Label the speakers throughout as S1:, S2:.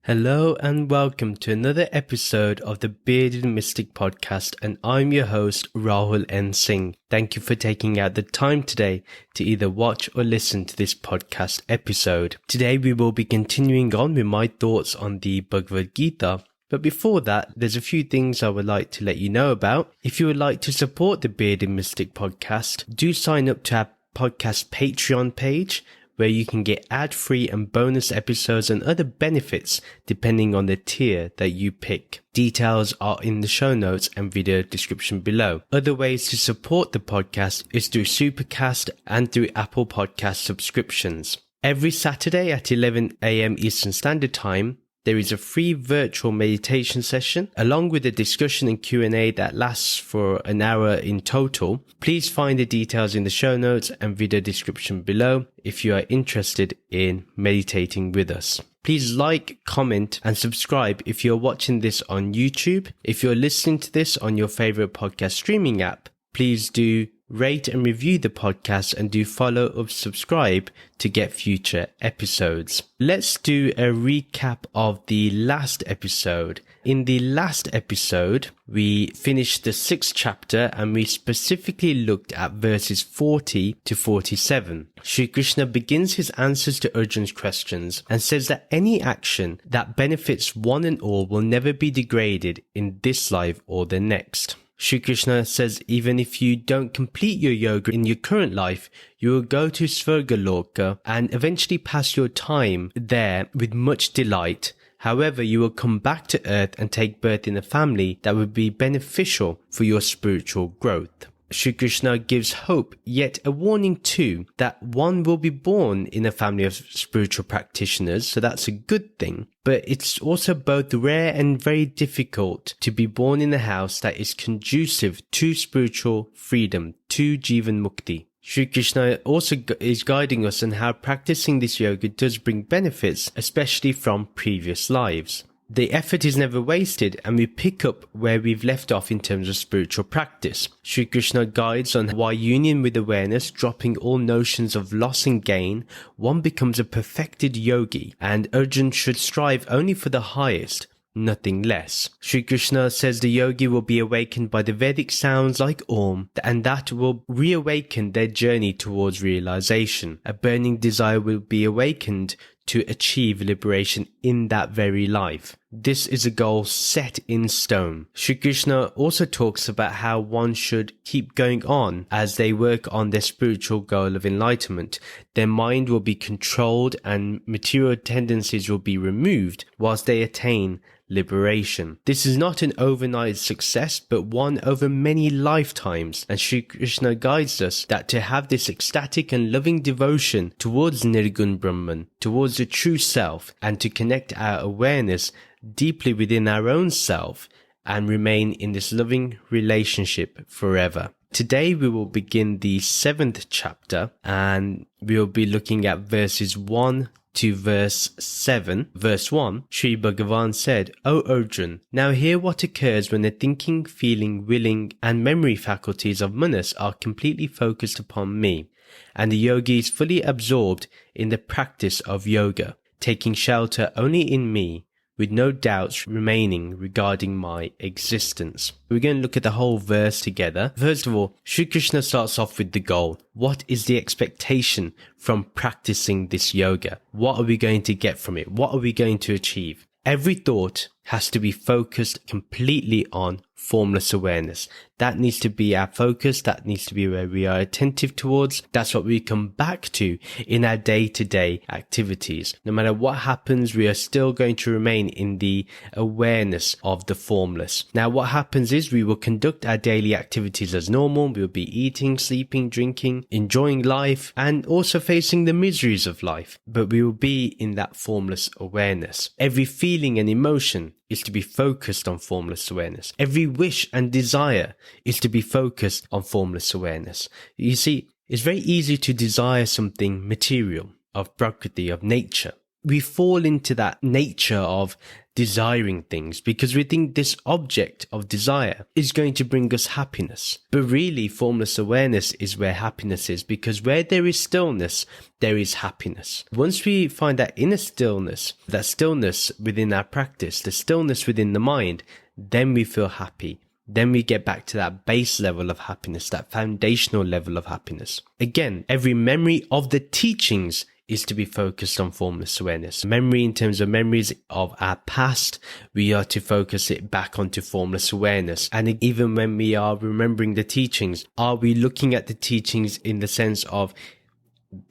S1: Hello and welcome to another episode of the Bearded Mystic Podcast, and I'm your host Rahul N. Singh. Thank you for taking out the time today to either watch or listen to this podcast episode. Today we will be continuing on with my thoughts on the Bhagavad Gita. But before that, there's a few things I would like to let you know about. If you would like to support the Bearded Mystic Podcast, do sign up to our podcast Patreon page, where you can get ad-free and bonus episodes and other benefits depending on the tier that you pick. Details are in the show notes and video description below. Other ways to support the podcast is through Supercast and through Apple Podcast subscriptions. Every Saturday at 11 a.m. Eastern Standard Time, there is a free virtual meditation session along with a discussion and Q&A that lasts for an hour in total. Please find the details in the show notes and video description below if you are interested in meditating with us. Please like, comment and subscribe if you're watching this on YouTube. If you're listening to this on your favorite podcast streaming app, please do rate and review the podcast and do follow or subscribe to get future episodes. Let's do a recap of the last episode. In the last episode, we finished the 6th chapter and we specifically looked at verses 40 to 47. Shri Krishna begins his answers to Arjun's questions and says that any action that benefits one and all will never be degraded in this life or the next. Shri Krishna says even if you don't complete your yoga in your current life, you will go to Svargaloka and eventually pass your time there with much delight. However, you will come back to earth and take birth in a family that would be beneficial for your spiritual growth. Shri Krishna gives hope, yet a warning too, that one will be born in a family of spiritual practitioners, so that's a good thing. But it's also both rare and very difficult to be born in a house that is conducive to spiritual freedom, to Jivan Mukti. Shri Krishna also is guiding us on how practicing this yoga does bring benefits, especially from previous lives. The effort is never wasted and we pick up where we've left off in terms of spiritual practice. Shri Krishna guides on why union with awareness, dropping all notions of loss and gain, one becomes a perfected yogi, and Arjun should strive only for the highest, nothing less. Shri Krishna says the yogi will be awakened by the Vedic sounds like Om, and that will reawaken their journey towards realization. A burning desire will be awakened to achieve liberation in that very life. This is a goal set in stone. Shri Krishna also talks about how one should keep going on as they work on their spiritual goal of enlightenment. Their mind will be controlled and material tendencies will be removed whilst they attain liberation. This is not an overnight success, but one over many lifetimes, and Shri Krishna guides us that to have this ecstatic and loving devotion towards Nirgun Brahman, towards the true self, and to connect our awareness deeply within our own self and remain in this loving relationship forever. Today we will begin the 7th chapter and we will be looking at verses 1 to verse 7. Verse 1, Sri Bhagavan said, O Arjun, now hear what occurs when the thinking, feeling, willing and memory faculties of manas are completely focused upon me, and the yogi is fully absorbed in the practice of yoga, taking shelter only in me, with no doubts remaining regarding my existence. We're going to look at the whole verse together. First of all, Shri Krishna starts off with the goal. What is the expectation from practicing this yoga? What are we going to get from it? What are we going to achieve? Every thought has to be focused completely on formless awareness. That needs to be our focus. That needs to be where we are attentive towards. That's what we come back to in our day-to-day activities. No matter what happens, we are still going to remain in the awareness of the formless. Now, what happens is we will conduct our daily activities as normal. We will be eating, sleeping, drinking, enjoying life, and also facing the miseries of life. But we will be in that formless awareness. Every feeling and emotion is to be focused on formless awareness. Every wish and desire is to be focused on formless awareness. You see, it's very easy to desire something material, of prakriti, of nature. we fall into that nature of desiring things because we think this object of desire is going to bring us happiness. But really, formless awareness is where happiness is, because where there is stillness, there is happiness. Once we find that inner stillness, that stillness within our practice, the stillness within the mind, then we feel happy. Then we get back to that base level of happiness, that foundational level of happiness. Again, every memory of the teachings is to be focused on formless awareness. Memory in terms of memories of our past, we are to focus it back onto formless awareness. And even when we are remembering the teachings, are we looking at the teachings in the sense of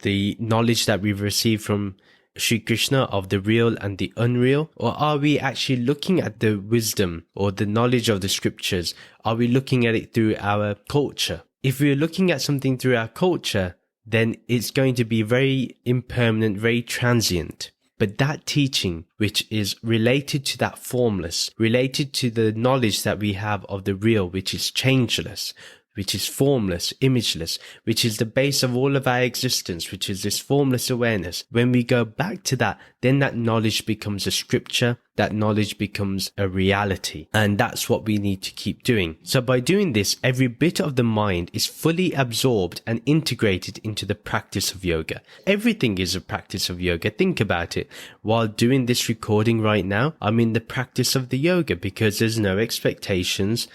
S1: the knowledge that we've received from Sri Krishna of the real and the unreal? Or are we actually looking at the wisdom or the knowledge of the scriptures? Are we looking at it through our culture? If we're looking at something through our culture, then it's going to be very impermanent, very transient. But that teaching, which is related to that formless, related to the knowledge that we have of the real, which is changeless, which is formless, imageless, which is the base of all of our existence, which is this formless awareness. When we go back to that, then that knowledge becomes a scripture, that knowledge becomes a reality. And that's what we need to keep doing. So by doing this, every bit of the mind is fully absorbed and integrated into the practice of yoga. Everything is a practice of yoga. Think about it. While doing this recording right now, I'm in the practice of the yoga because there's no expectations.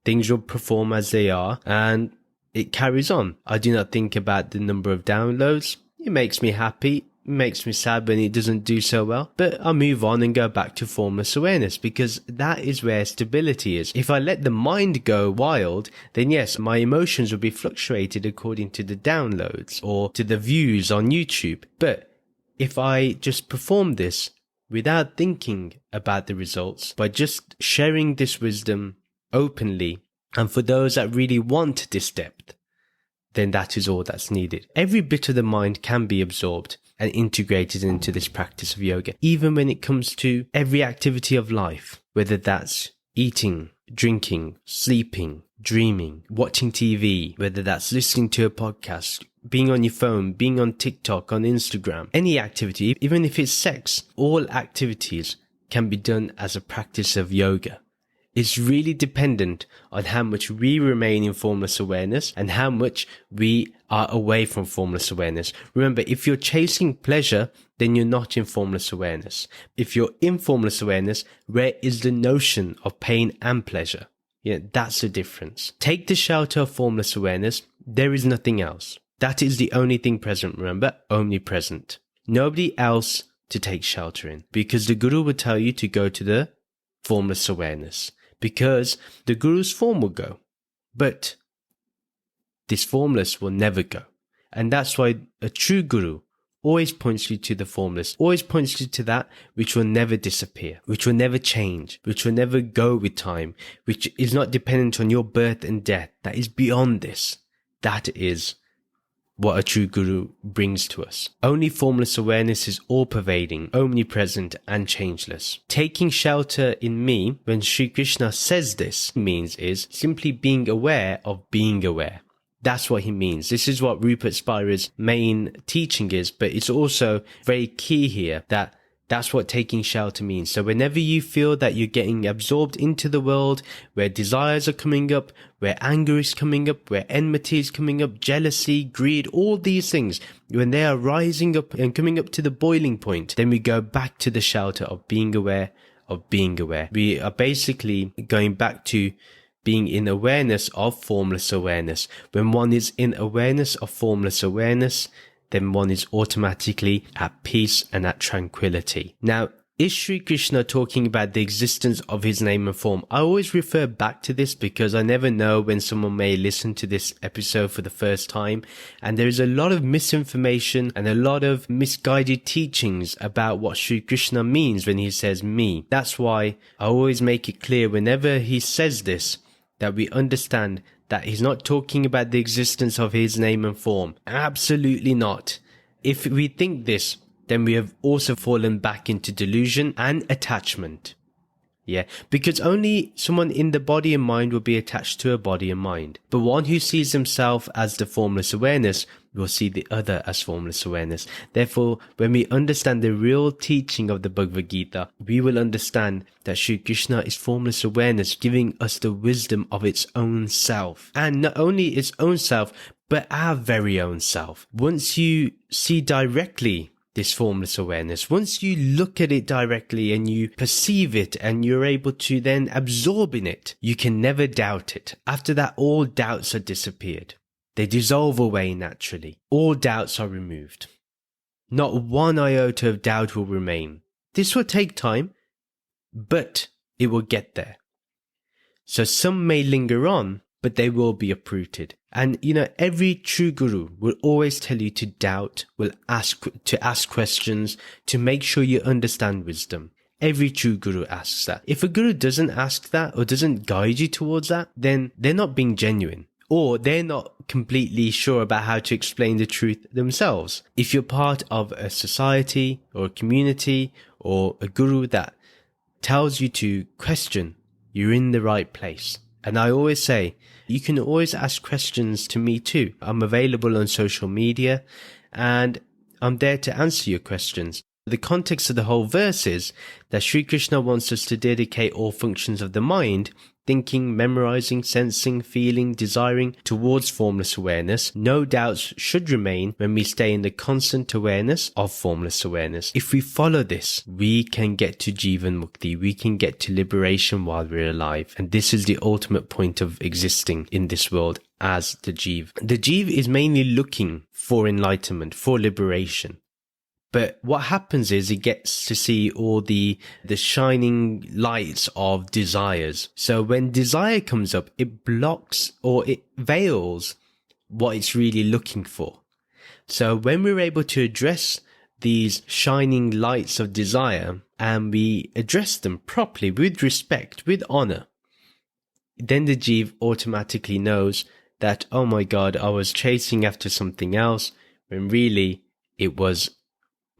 S1: Things will perform as they are, and it carries on. I do not think about the number of downloads. It makes me happy. It makes me sad when it doesn't do so well. But I move on and go back to formless awareness because that is where stability is. If I let the mind go wild, then yes, my emotions will be fluctuated according to the downloads or to the views on YouTube. But if I just perform this without thinking about the results, by just sharing this wisdom openly, and for those that really want this depth, then that is all that's needed. Every bit of the mind can be absorbed and integrated into this practice of yoga, even when it comes to every activity of life, whether that's eating, drinking, sleeping, dreaming, watching TV, whether that's listening to a podcast, being on your phone, being on TikTok, on Instagram, any activity, even if it's sex, all activities can be done as a practice of yoga. It's really dependent on how much we remain in formless awareness and how much we are away from formless awareness. Remember, if you're chasing pleasure, then you're not in formless awareness. If you're in formless awareness, where is the notion of pain and pleasure? Yeah, that's the difference. Take the shelter of formless awareness. There is nothing else. That is the only thing present. Remember, omnipresent. Nobody else to take shelter in, because the Guru would tell you to go to the formless awareness. Because the Guru's form will go, but this formless will never go. And that's why a true Guru always points you to the formless, always points you to that which will never disappear, which will never change, which will never go with time, which is not dependent on your birth and death, that is beyond this. That is what a true Guru brings to us. Only formless awareness is all-pervading, omnipresent and changeless. Taking shelter in me, when Sri Krishna says this, means is simply being aware of being aware. That's what he means. This is what Rupert Spira's main teaching is, but it's also very key here that that's what taking shelter means. So whenever you feel that you're getting absorbed into the world, where desires are coming up, where anger is coming up, where enmity is coming up, jealousy, greed, all these things, when they are rising up and coming up to the boiling point, then we go back to the shelter of being aware of being aware. We are basically going back to being in awareness of formless awareness. When one is in awareness of formless awareness, then one is automatically at peace and at tranquility. Now, is Sri Krishna talking about the existence of his name and form? I always refer back to this because I never know when someone may listen to this episode for the first time. And there is a lot of misinformation and a lot of misguided teachings about what Sri Krishna means when he says me. That's why I always make it clear whenever he says this, that we understand that he's not talking about the existence of his name and form. Absolutely not. If we think this, then we have also fallen back into delusion and attachment. Yeah, because only someone in the body and mind will be attached to a body and mind. But one who sees himself as the formless awareness we'll see the other as formless awareness. Therefore, when we understand the real teaching of the Bhagavad Gita, we will understand that Sri Krishna is formless awareness, giving us the wisdom of its own self. And not only its own self, but our very own self. Once you see directly this formless awareness, once you look at it directly and you perceive it and you're able to then absorb in it, you can never doubt it. After that, all doubts are disappeared. They dissolve away naturally. All doubts are removed. Not one iota of doubt will remain. This will take time, but it will get there. So some may linger on, but they will be uprooted. And every true guru will always tell you to doubt, will ask questions, to make sure you understand wisdom. Every true guru asks that. If a guru doesn't ask that or doesn't guide you towards that, then they're not being genuine, or they're not completely sure about how to explain the truth themselves. If you're part of a society or a community or a guru that tells you to question, you're in the right place. And I always say, you can always ask questions to me too. I'm available on social media and I'm there to answer your questions. The context of the whole verse is that Sri Krishna wants us to dedicate all functions of the mind, thinking, memorizing, sensing, feeling, desiring, towards formless awareness. No doubts should remain when we stay in the constant awareness of formless awareness. If we follow this, we can get to Jivan Mukti. We can get to liberation while we're alive. And this is the ultimate point of existing in this world as the Jiv. The Jiv is mainly looking for enlightenment, for liberation. But what happens is it gets to see all the shining lights of desires. So when desire comes up, it blocks or it veils what it's really looking for. So when we're able to address these shining lights of desire and we address them properly, with respect, with honor, then the Jiv automatically knows that, oh my God, I was chasing after something else when really it was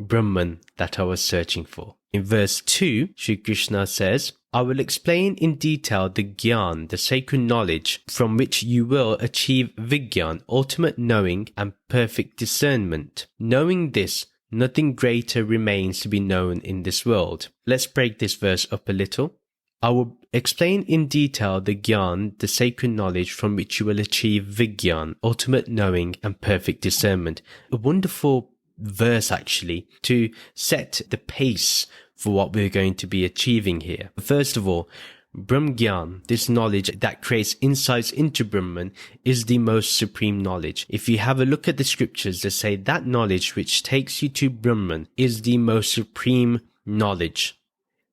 S1: Brahman that I was searching for. In verse 2, Sri Krishna says, I will explain in detail the Gyan, the sacred knowledge, from which you will achieve Vigyan, ultimate knowing and perfect discernment. Knowing this, nothing greater remains to be known in this world. Let's break this verse up a little. I will explain in detail the Gyan, the sacred knowledge from which you will achieve Vigyan, ultimate knowing and perfect discernment. A wonderful verse actually to set the pace for what we're going to be achieving here. First of all, Brahm Gyan, this knowledge that creates insights into Brahman, is the most supreme knowledge. If you have a look at the scriptures, they say that knowledge which takes you to Brahman is the most supreme knowledge.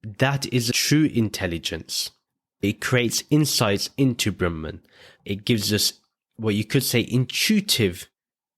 S1: That is true intelligence. It creates insights into Brahman. It gives us what you could say intuitive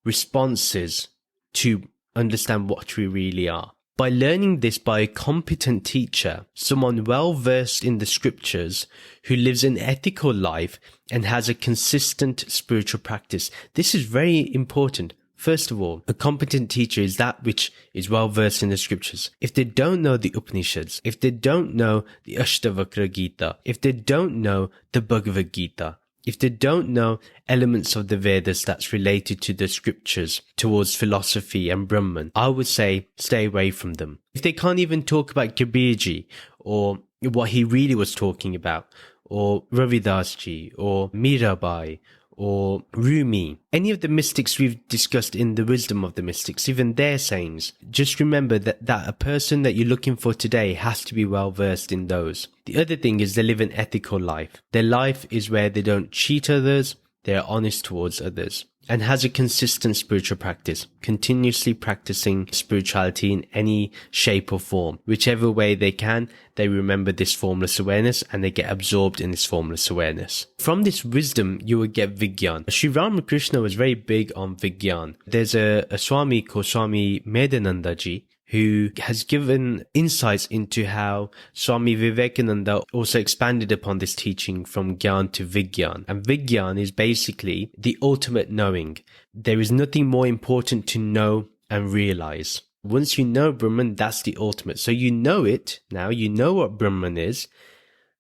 S1: responses to understand what we really are. By learning this by a competent teacher, someone well versed in the scriptures, who lives an ethical life and has a consistent spiritual practice. This is very important. First of all, a competent teacher is that which is well versed in the scriptures. If they don't know the Upanishads, if they don't know the Ashtavakra Gita, if they don't know the Bhagavad Gita, if they don't know elements of the Vedas that's related to the scriptures towards philosophy and Brahman, I would say stay away from them. If they can't even talk about Kabirji or what he really was talking about, or Ravidasji, or Mirabai, or Rumi, any of the mystics we've discussed in the wisdom of the mystics, even their sayings, just remember that a person that you're looking for today has to be well versed in those. The other thing is they live an ethical life. Their life is where they don't cheat others, they're honest towards others, and has a consistent spiritual practice, continuously practicing spirituality in any shape or form. Whichever way they can, they remember this formless awareness and they get absorbed in this formless awareness. From this wisdom, you will get Vigyan. Sri Ramakrishna was very big on Vigyan. There's a Swami called Swami Medanandaji, who has given insights into how Swami Vivekananda also expanded upon this teaching from Gyan to Vigyan. And Vigyan is basically the ultimate knowing. There is nothing more important to know and realize. Once you know Brahman, that's the ultimate. So you know it now, you know what Brahman is.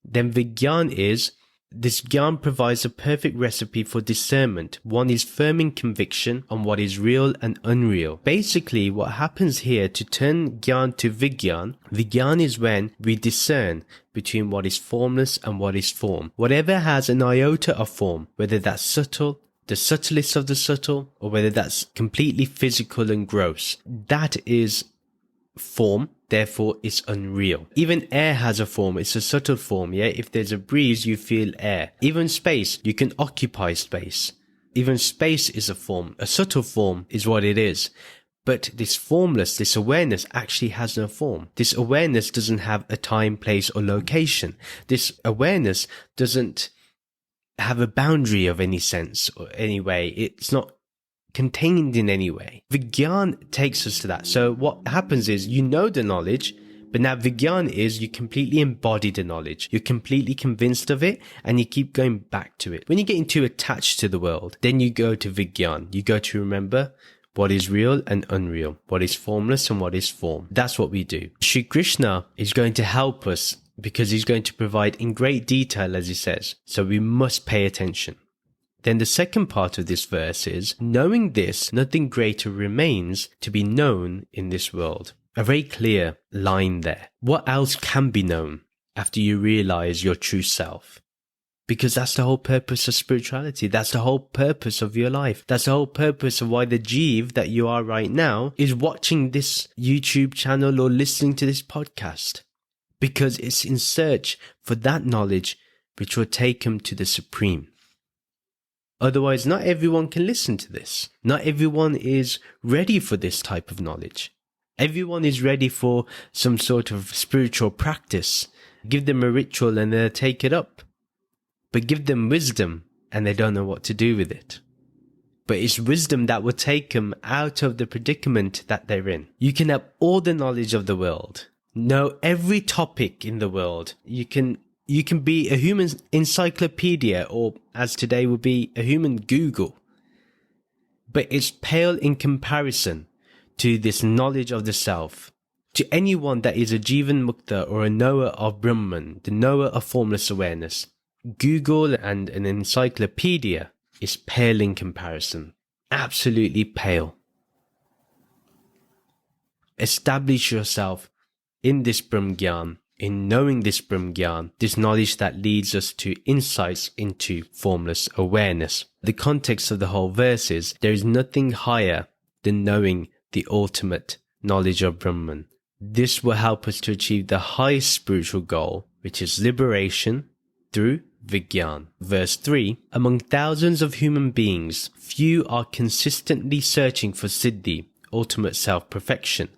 S1: Then Vigyan is This Gyan provides a perfect recipe for discernment. One is firm in conviction on what is real and unreal. Basically, what happens here to turn Gyan to Vigyan is when we discern between what is formless and what is form. Whatever has an iota of form, whether that's subtle, the subtlest of the subtle, or whether that's completely physical and gross, that is form. Therefore, it's unreal. Even air has a form. It's a subtle form, yeah? If there's a breeze, you feel air. Even space, you can occupy space. Even space is a form. A subtle form is what it is. But this formless, this awareness actually has no form. This awareness doesn't have a time, place, or location. This awareness doesn't have a boundary of any sense or any way. It's not contained in any way. Vigyan takes us to that. So what happens is you know the knowledge, but now Vigyan is you completely embody the knowledge. You're completely convinced of it and you keep going back to it. When you're getting too attached to the world, then you go to Vigyan. You go to remember what is real and unreal, what is formless and what is form. That's what we do. Shri Krishna is going to help us because he's going to provide in great detail, as he says. So we must pay attention. Then the second part of this verse is, knowing this, nothing greater remains to be known in this world. A very clear line there. What else can be known after you realize your true self? Because that's the whole purpose of spirituality. That's the whole purpose of your life. That's the whole purpose of why the Jeev that you are right now is watching this YouTube channel or listening to this podcast. Because it's in search for that knowledge which will take him to the Supreme. Otherwise, not everyone can listen to this. Not everyone is ready for this type of knowledge. Everyone is ready for some sort of spiritual practice. Give them a ritual and they'll take it up. But give them wisdom and they don't know what to do with it. But it's wisdom that will take them out of the predicament that they're in. You can have all the knowledge of the world. Know every topic in the world. You can be a human encyclopedia, or as today would be a human Google. But it's pale in comparison to this knowledge of the self. To anyone that is a Jivan Mukta or a knower of Brahman, the knower of formless awareness, Google and an encyclopedia is pale in comparison. Absolutely pale. Establish yourself in this Brahm Gyan, in knowing this Brahm Gyan, this knowledge that leads us to insights into formless awareness. The context of the whole verse is, there is nothing higher than knowing the ultimate knowledge of Brahman. This will help us to achieve the highest spiritual goal, which is liberation through Vigyan. Verse 3, among thousands of human beings, few are consistently searching for Siddhi, ultimate self-perfection.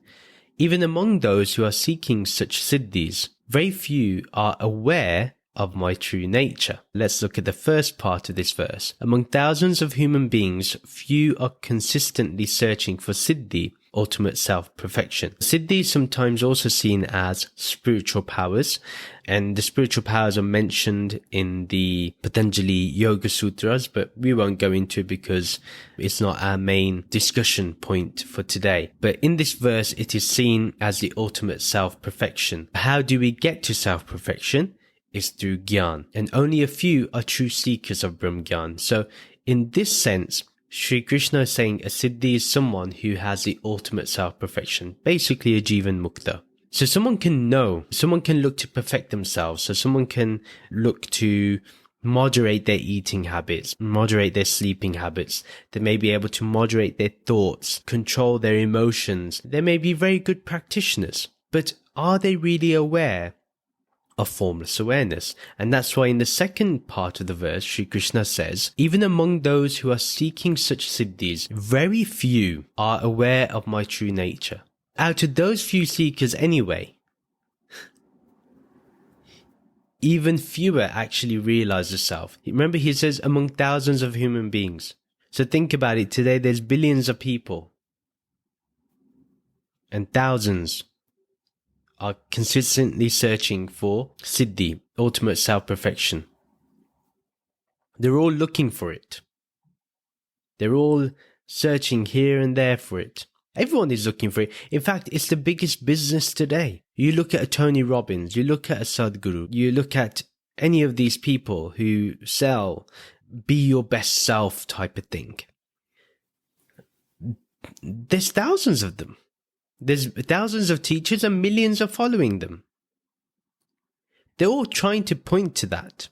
S1: Even among those who are seeking such Siddhis, very few are aware of my true nature. Let's look at the first part of this verse. Among thousands of human beings, few are consistently searching for Siddhi, ultimate self-perfection. Siddhi is sometimes also seen as spiritual powers, and the spiritual powers are mentioned in the Patanjali Yoga Sutras, but we won't go into it because it's not our main discussion point for today. But in this verse, it is seen as the ultimate self-perfection. How do we get to self-perfection? It's through Gyan, and only a few are true seekers of Brahm Gyan. So in this sense, Sri Krishna is saying a Siddhi is someone who has the ultimate self-perfection, basically a Jivan Mukta. So someone can know, someone can look to perfect themselves, so someone can look to moderate their eating habits, moderate their sleeping habits. They may be able to moderate their thoughts, control their emotions. They may be very good practitioners, but are they really aware of formless awareness? And that's why in the second part of the verse, Sri Krishna says, even among those who are seeking such siddhis, very few are aware of my true nature. Out of those few seekers anyway, even fewer actually realize the self. Remember, he says among thousands of human beings. So think about it. Today there's billions of people, and thousands are consistently searching for Siddhi, ultimate self-perfection. They're all looking for it. They're all searching here and there for it. Everyone is looking for it. In fact, it's the biggest business today. You look at a Tony Robbins, you look at a Sadhguru, you look at any of these people who sell be your best self type of thing, there's thousands of them. There's thousands of teachers and millions are following them. They're all trying to point to that.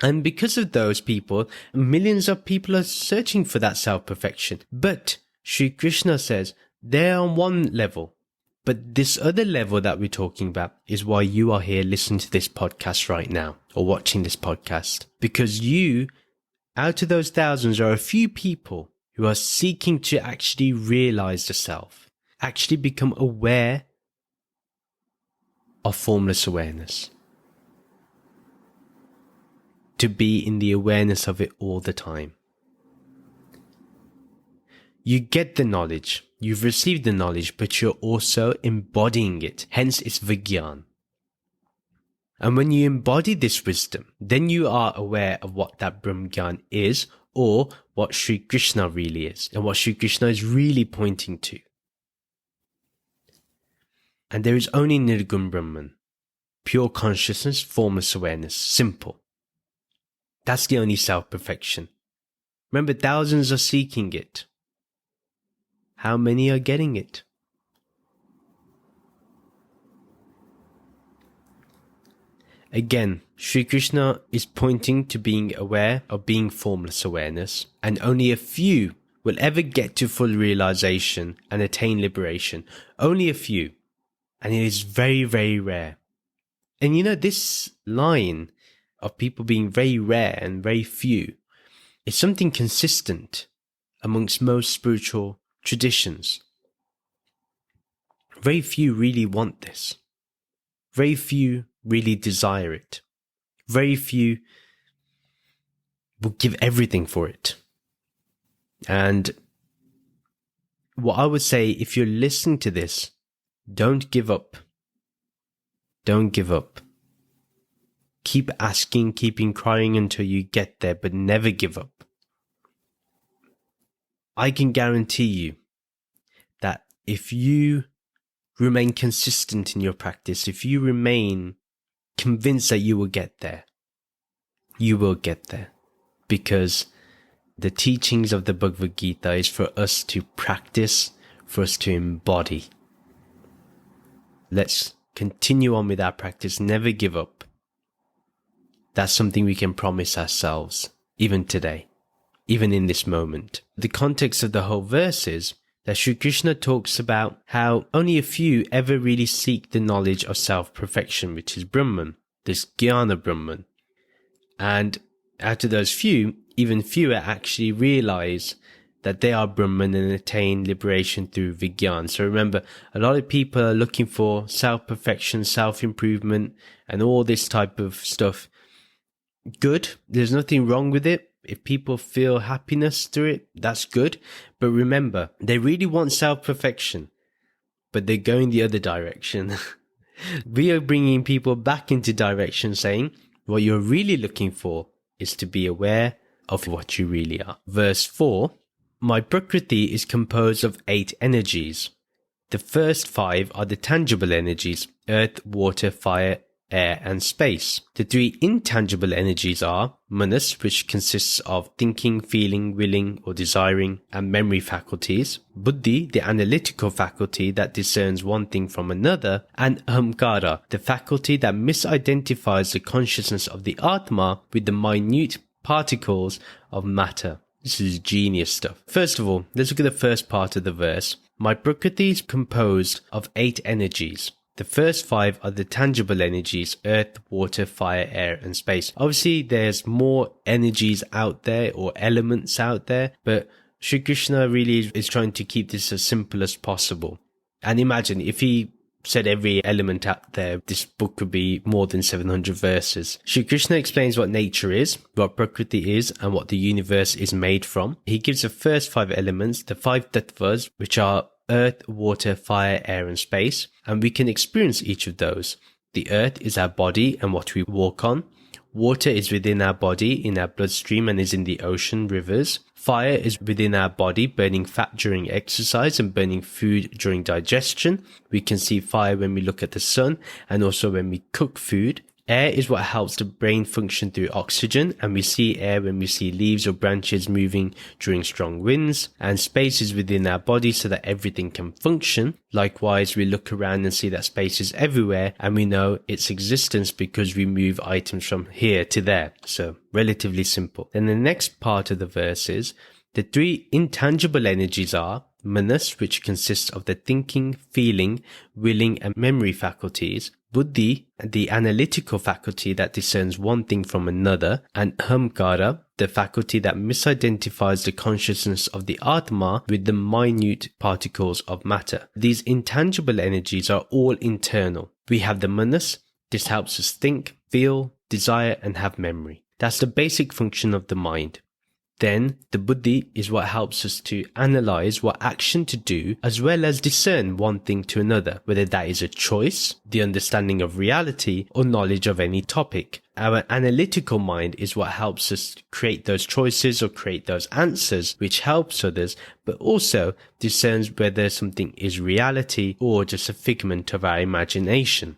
S1: And because of those people, millions of people are searching for that self-perfection. But Sri Krishna says they're on one level. But this other level that we're talking about is why you are here listening to this podcast right now, or watching this podcast. Because you, out of those thousands, are a few people who are seeking to actually realize the self, actually become aware of formless awareness. To be in the awareness of it all the time. You get the knowledge, you've received the knowledge, but you're also embodying it. Hence, it's Vigyan. And when you embody this wisdom, then you are aware of what that Brahmgyan is, or what Sri Krishna really is, and what Sri Krishna is really pointing to. And there is only Nirgun Brahman, pure consciousness, formless awareness, simple. That's the only self-perfection. Remember, thousands are seeking it. How many are getting it? Again, Sri Krishna is pointing to being aware of being formless awareness, and only a few will ever get to full realization and attain liberation. Only a few. And it is very, very rare. And you know, this line of people being very rare and very few is something consistent amongst most spiritual traditions. Very few really want this. Very few really desire it. Very few will give everything for it. And what I would say, if you're listening to this, don't give up. Don't give up. Keep asking, keep inquiring until you get there, but never give up. I can guarantee you that if you remain consistent in your practice, if you remain convinced that you will get there, you will get there. Because the teachings of the Bhagavad Gita is for us to practice, for us to embody. Let's continue on with our practice, never give up. That's something we can promise ourselves, even today, even in this moment. The context of the whole verse is that Sri Krishna talks about how only a few ever really seek the knowledge of self-perfection, which is Brahman, this Jnana Brahman. And out of those few, even fewer actually realize that they are Brahman and attain liberation through Vigyan. So remember, a lot of people are looking for self-perfection, self-improvement, and all this type of stuff. Good. There's nothing wrong with it. If people feel happiness through it, that's good. But remember, they really want self-perfection, but they're going the other direction. We are bringing people back into direction, saying what you're really looking for is to be aware of what you really are. Verse 4, my Prakriti is composed of 8 energies. The first 5 are the tangible energies, earth, water, fire, air and space. The 3 intangible energies are manas, which consists of thinking, feeling, willing or desiring, and memory faculties, buddhi, the analytical faculty that discerns one thing from another, and ahamkara, the faculty that misidentifies the consciousness of the Atma with the minute particles of matter. This is genius stuff. First of all, let's look at the first part of the verse. My Prakriti is composed of 8 energies. The first 5 are the tangible energies, earth, water, fire, air, and space. Obviously, there's more energies out there or elements out there, but Sri Krishna really is trying to keep this as simple as possible. And imagine if he said every element out there, this book could be more than 700 verses. Sri Krishna explains what nature is, what Prakriti is, and what the universe is made from. He gives the first 5 elements, the 5 tattvas, which are earth, water, fire, air, and space, and we can experience each of those. The earth is our body and what we walk on. Water is within our body, in our bloodstream, and is in the ocean, rivers. Fire is within our body, burning fat during exercise and burning food during digestion. We can see fire when we look at the sun and also when we cook food. Air is what helps the brain function through oxygen, and we see air when we see leaves or branches moving during strong winds, and space is within our body so that everything can function. Likewise, we look around and see that space is everywhere, and we know its existence because we move items from here to there. So, relatively simple. Then the next part of the verse is, the three intangible energies are manas, which consists of the thinking, feeling, willing and memory faculties, buddhi, the analytical faculty that discerns one thing from another, and ahamkara, the faculty that misidentifies the consciousness of the Atma with the minute particles of matter. These intangible energies are all internal. We have the manas. This helps us think, feel, desire and have memory. That's the basic function of the mind. Then, the buddhi is what helps us to analyze what action to do, as well as discern one thing to another, whether that is a choice, the understanding of reality, or knowledge of any topic. Our analytical mind is what helps us create those choices or create those answers, which helps others, but also discerns whether something is reality or just a figment of our imagination.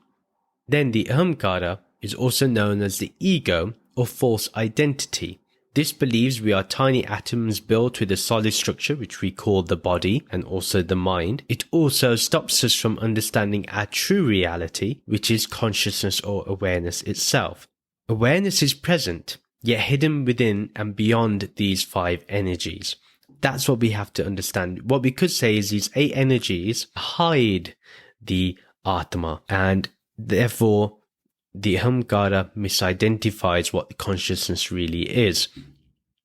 S1: Then the ahamkara is also known as the ego or false identity. This believes we are tiny atoms built with a solid structure, which we call the body, and also the mind. It also stops us from understanding our true reality, which is consciousness or awareness itself. Awareness is present, yet hidden within and beyond these five energies. That's what we have to understand. What we could say is these 8 energies hide the Atma, and therefore the ahamkara misidentifies what the consciousness really is.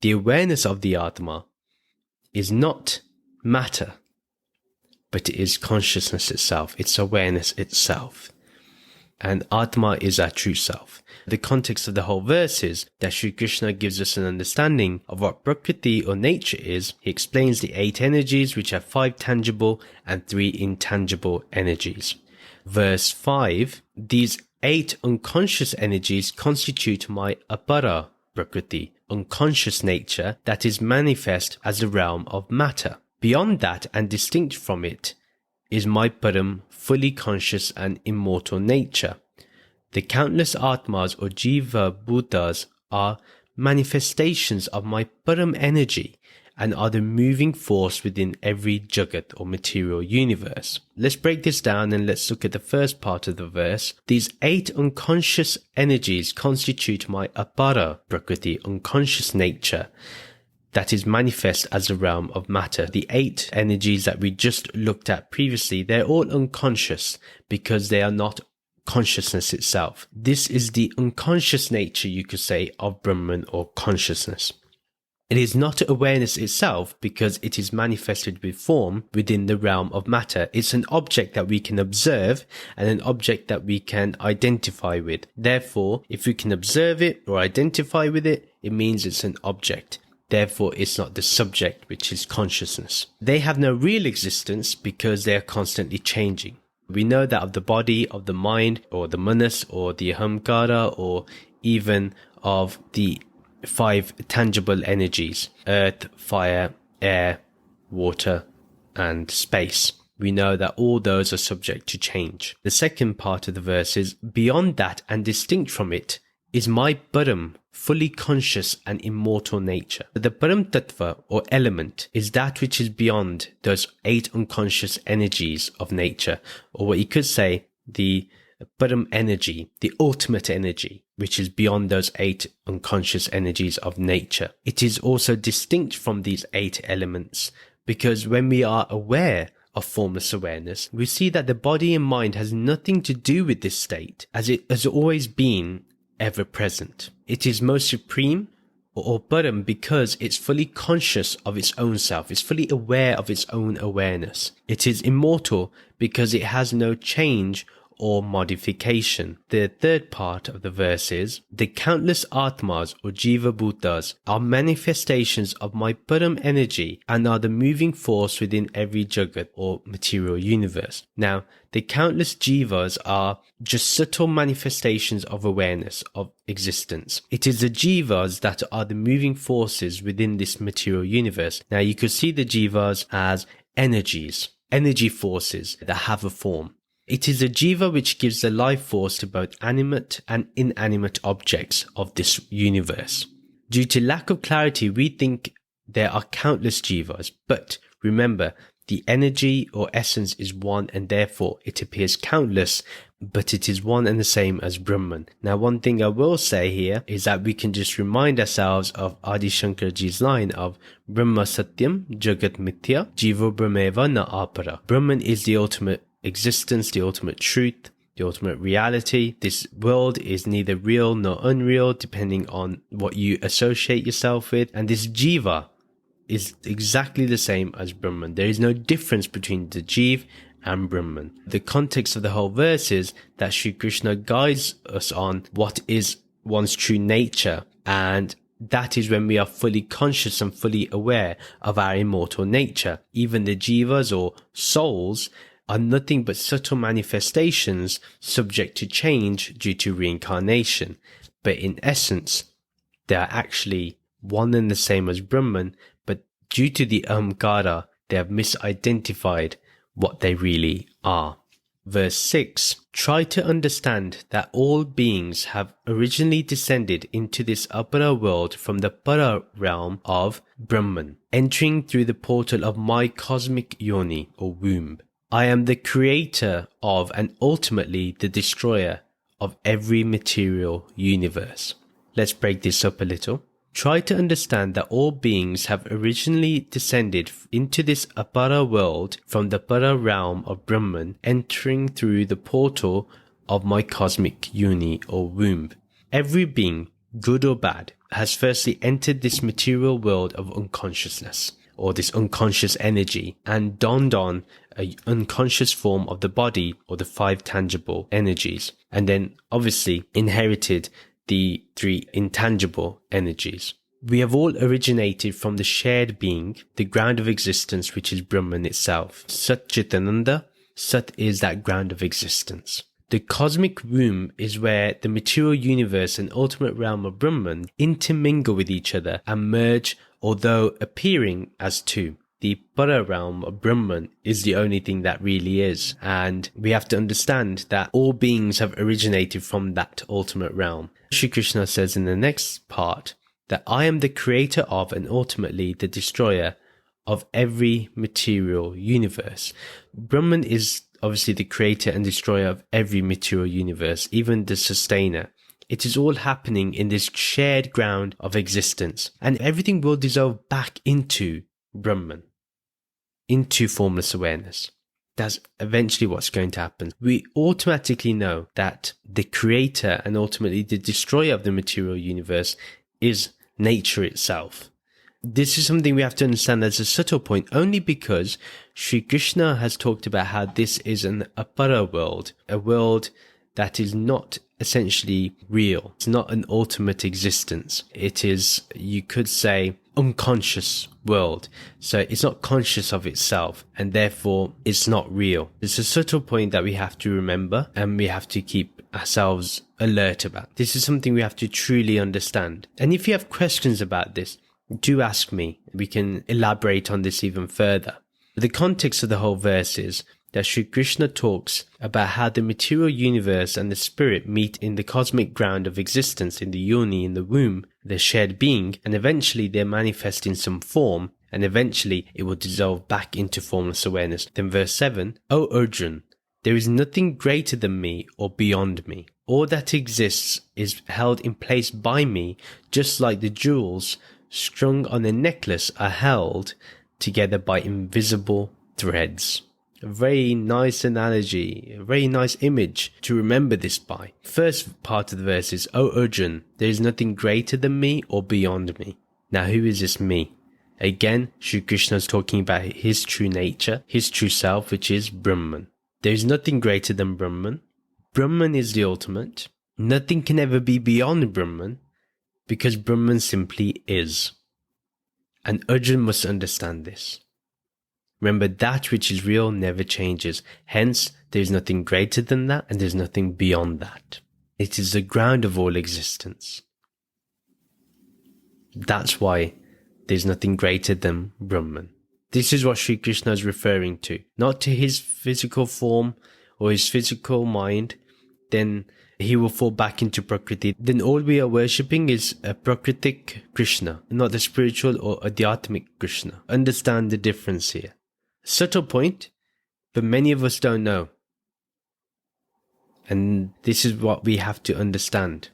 S1: The awareness of the Atma is not matter, but it is consciousness itself. It's awareness itself. And Atma is our true self. The context of the whole verse is that Sri Krishna gives us an understanding of what Prakriti or nature is. He explains the 8 energies, which have 5 tangible and 3 intangible energies. Verse 5, these 8 unconscious energies constitute my apara prakriti, unconscious nature that is manifest as the realm of matter. Beyond that and distinct from it is my param, fully conscious and immortal nature. The countless atmas or jiva bhutas are manifestations of my param energy and are the moving force within every jagat or material universe. Let's break this down and let's look at the first part of the verse. These 8 unconscious energies constitute my apara prakriti, unconscious nature, that is manifest as the realm of matter. The 8 energies that we just looked at previously, they're all unconscious because they are not consciousness itself. This is the unconscious nature, you could say, of Brahman or consciousness. It is not awareness itself because it is manifested with form within the realm of matter. It's an object that we can observe and an object that we can identify with. Therefore, if we can observe it or identify with it, it means it's an object. Therefore, it's not the subject, which is consciousness. They have no real existence because they are constantly changing. We know that of the body, of the mind, or the manas, or the ahamkara, or even of the 5 tangible energies: earth, fire, air, water, and space. We know that all those are subject to change. The second part of the verse is, beyond that and distinct from it is my param, fully conscious and immortal nature. The param tattva or element is that which is beyond those 8 unconscious energies of nature, or what you could say the param energy, the ultimate energy, which is beyond those 8 unconscious energies of nature. It is also distinct from these 8 elements because when we are aware of formless awareness, we see that the body and mind has nothing to do with this state, as it has always been ever present. It is most supreme or param because it's fully conscious of its own self. It's fully aware of its own awareness. It is immortal because it has no change or modification. The third part of the verse is, the countless atmas or jiva bhutas are manifestations of my param energy and are the moving force within every jagat or material universe. Now, the countless jivas are just subtle manifestations of awareness, of existence. It is the jivas that are the moving forces within this material universe. Now, you could see the jivas as energies, energy forces that have a form. It is the jiva which gives the life force to both animate and inanimate objects of this universe. Due to lack of clarity, we think there are countless jivas, but remember, the energy or essence is one and therefore it appears countless, but it is one and the same as Brahman. Now, one thing I will say here is that we can just remind ourselves of Adi Shankaraji's line of Brahma Satyam Jagat Mithya Jiva Brahmeva Na Apara. Brahman is the ultimate existence, the ultimate truth, the ultimate reality. This world is neither real nor unreal, depending on what you associate yourself with. And this jiva is exactly the same as Brahman. There is no difference between the Jiv and Brahman. The context of the whole verse is that Sri Krishna guides us on what is one's true nature, and that is when we are fully conscious and fully aware of our immortal nature. Even the Jivas or souls are nothing but subtle manifestations subject to change due to reincarnation. But in essence, they are actually one and the same as Brahman, but due to the Ahamkara, they have misidentified what they really are. Verse 6. Try to understand that all beings have originally descended into this Apara world from the Para realm of Brahman, entering through the portal of my cosmic yoni or womb. I am the creator of and ultimately the destroyer of every material universe. Let's break this up a little. Try to understand that all beings have originally descended into this Apara world from the Para realm of Brahman, entering through the portal of my cosmic yoni or womb. Every being, good or bad, has firstly entered this material world of unconsciousness, or this unconscious energy, and donned on an unconscious form of the body or the 5 tangible energies, and then obviously inherited the 3 intangible energies. We have all originated from the shared being, the ground of existence, which is Brahman itself. Sat Chitananda, Sat is that ground of existence. The cosmic womb is where the material universe and ultimate realm of Brahman intermingle with each other and merge, although appearing as two. The Para realm of Brahman is the only thing that really is, and we have to understand that all beings have originated from that ultimate realm. Shri Krishna says in the next part that I am the creator of and ultimately the destroyer of every material universe. Brahman is obviously the creator and destroyer of every material universe, even the sustainer. It is all happening in this shared ground of existence, and everything will dissolve back into Brahman, into formless awareness. That's eventually what's going to happen. We automatically know that the creator and ultimately the destroyer of the material universe is nature itself. This is something we have to understand as a subtle point, only because Sri Krishna has talked about how this is an apara world, a world that is not essentially real. It's not an ultimate existence. It is, you could say, unconscious world. So it's not conscious of itself, and therefore it's not real. It's a subtle point that we have to remember and we have to keep ourselves alert about. This is something we have to truly understand. And if you have questions about this, do ask me. We can elaborate on this even further. The context of the whole verse is that Sri Krishna talks about how the material universe and the spirit meet in the cosmic ground of existence, in the yoni, in the womb, the shared being, and eventually they manifest in some form, and eventually it will dissolve back into formless awareness. Then verse 7, O Arjun, there is nothing greater than me or beyond me. All that exists is held in place by me, just like the jewels strung on a necklace are held together by invisible threads. A very nice analogy, a very nice image to remember this by. First part of the verse is, O Arjun, there is nothing greater than me or beyond me. Now who is this me? Again, Sri Krishna is talking about his true nature, his true self, which is Brahman. There is nothing greater than Brahman. Brahman is the ultimate. Nothing can ever be beyond Brahman, because Brahman simply is. And Arjun must understand this. Remember, that which is real never changes. Hence, there is nothing greater than that, and there is nothing beyond that. It is the ground of all existence. That's why there is nothing greater than Brahman. This is what Sri Krishna is referring to. Not to his physical form or his physical mind, then he will fall back into Prakriti. Then all we are worshipping is a Prakritic Krishna, not the spiritual or Adhyatmic Krishna. Understand the difference here. Subtle point, but many of us don't know. And this is what we have to understand.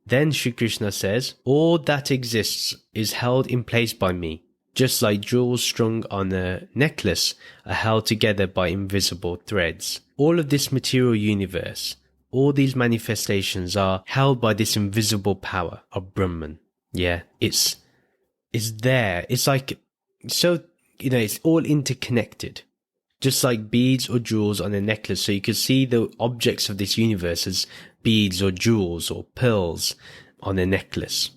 S1: Then Shri Krishna says, all that exists is held in place by me, just like jewels strung on a necklace are held together by invisible threads. All of this material universe, all these manifestations are held by this invisible power of Brahman. Yeah, it's there. It's like, so, it's all interconnected. Just like beads or jewels on a necklace. So you can see the objects of this universe as beads or jewels or pearls on a necklace.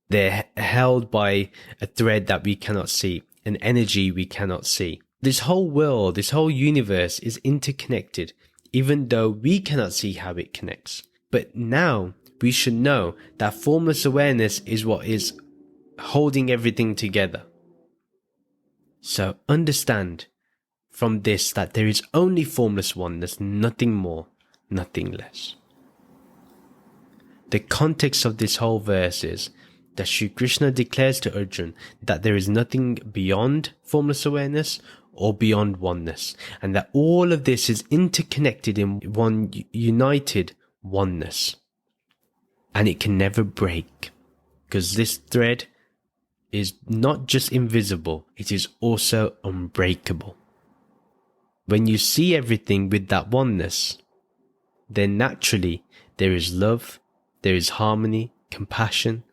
S1: They're held by a thread that we cannot see, an energy we cannot see. This whole world, this whole universe is interconnected, even though we cannot see how it connects. But now we should know that formless awareness is what is holding everything together. So understand from this that there is only formless oneness, nothing more, nothing less. The context of this whole verse is that Shri Krishna declares to Arjuna that there is nothing beyond formless awareness or beyond oneness, and that all of this is interconnected in one united oneness, and it can never break, because this thread is not just invisible, it is also unbreakable. When you see everything with that oneness, then naturally there is love, there is harmony, compassion,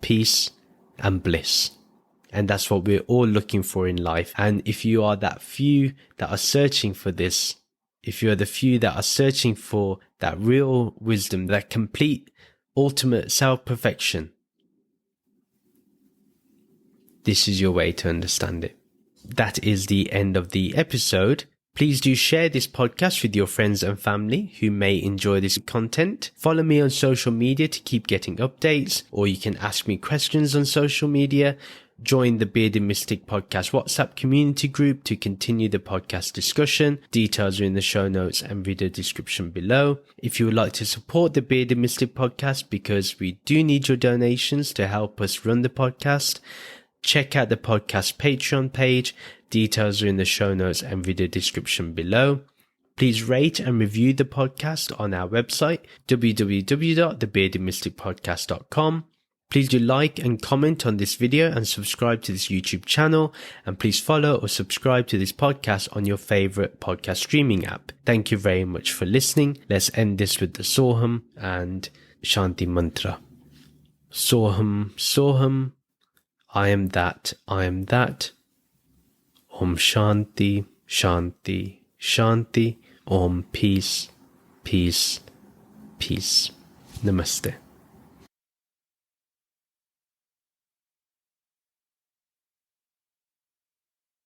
S1: peace, and bliss. And that's what we're all looking for in life. And if you are that few that are searching for this, if you are the few that are searching for that real wisdom, that complete, ultimate self-perfection, this is your way to understand it. That is the end of the episode. Please do share this podcast with your friends and family who may enjoy this content. Follow me on social media to keep getting updates, or you can ask me questions on social media. Join the Bearded Mystic Podcast WhatsApp community group to continue the podcast discussion. Details are in the show notes and video description below. If you would like to support the Bearded Mystic Podcast, because we do need your donations to help us run the podcast, check out the podcast Patreon page. Details are in the show notes and video description below. Please rate and review the podcast on our website, www.thebeardedmysticpodcast.com. Please do like and comment on this video and subscribe to this YouTube channel. And please follow or subscribe to this podcast on your favorite podcast streaming app. Thank you very much for listening. Let's end this with the Soham and Shanti Mantra. Soham, Soham. I am that, I am that. Om Shanti, Shanti, Shanti. Om Peace, Peace, Peace. Namaste.